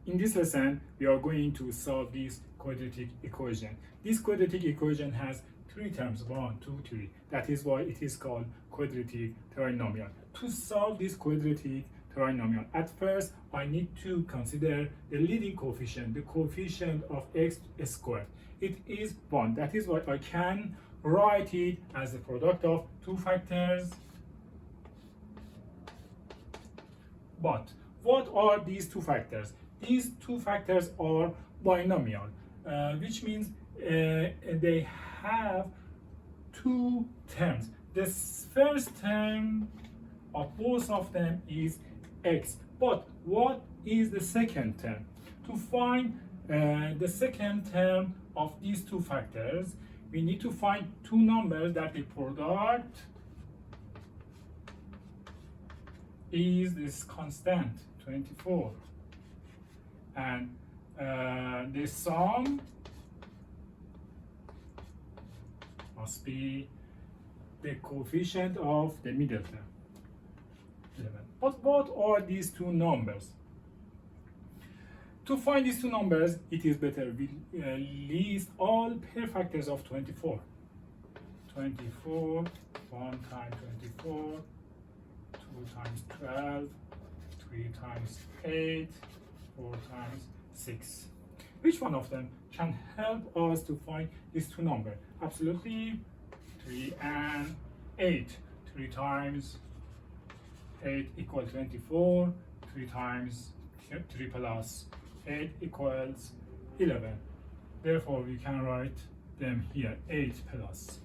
In this lesson, we are going to solve this quadratic equation. This quadratic equation has three terms, 1, 2, 3. That is why it is called quadratic trinomial. To solve this quadratic trinomial, at first I need to consider the leading coefficient, the coefficient of x squared. It is 1. That is why I can write it as the product of two factors. But what are these two factors? These two factors are binomial, which means they have two terms. The first term of both of them is x. But what is the second term? To find the second term of these two factors, we need to find two numbers that the product is this constant 24 and the sum must be the coefficient of the middle term 11. But what are these two numbers? To find these two numbers, it is better we list all pair factors of 24. 24, 1 times 24, 2 times 12, 3 times 8, 4 times 6. Which one of them can help us to find these two numbers? Absolutely 3 and 8. 3 times 8 equals 24. 3 times 3 plus 8 equals 11. Therefore, we can write them here. 8 plus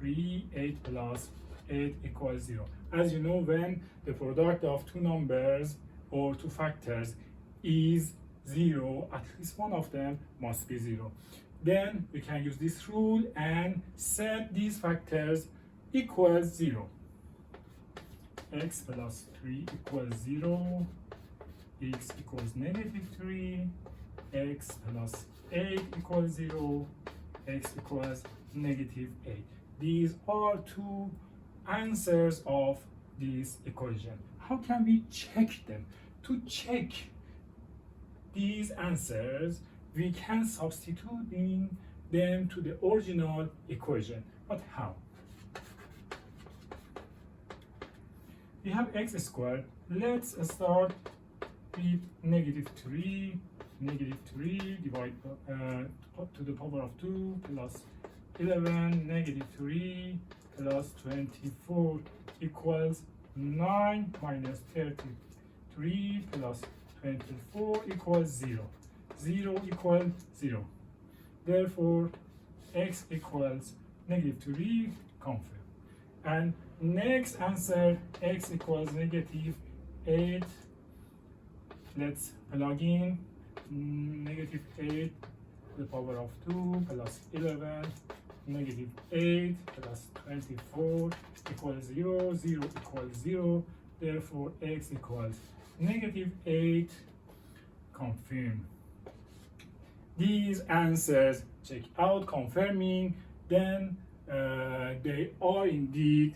3, 8 plus 8 equals 0. As you know, when the product of two numbers or two factors is 0, at least one of them must be 0. Then we can use this rule and set these factors equals 0. X plus 3 equals 0. X equals negative 3. X plus 8 equals 0. X equals negative 8. These are two answers of this equation. How can we check them? To check these answers, we can substitute them to the original equation. But how? We have x squared. Let's start with negative 3. Negative 3 divided to the power of 2 plus 11. Negative 3 plus 24 equals 9 minus 33 plus 24 equals 0. 0 equals 0. Therefore, x equals negative 3, confirm. And next answer, x equals negative 8. Let's plug in negative 8 to the power of 2 plus 11. Negative 8 plus 24 equals 0. 0 equals 0. Therefore, x equals negative 8, confirm. These answers check out, confirming, then they are indeed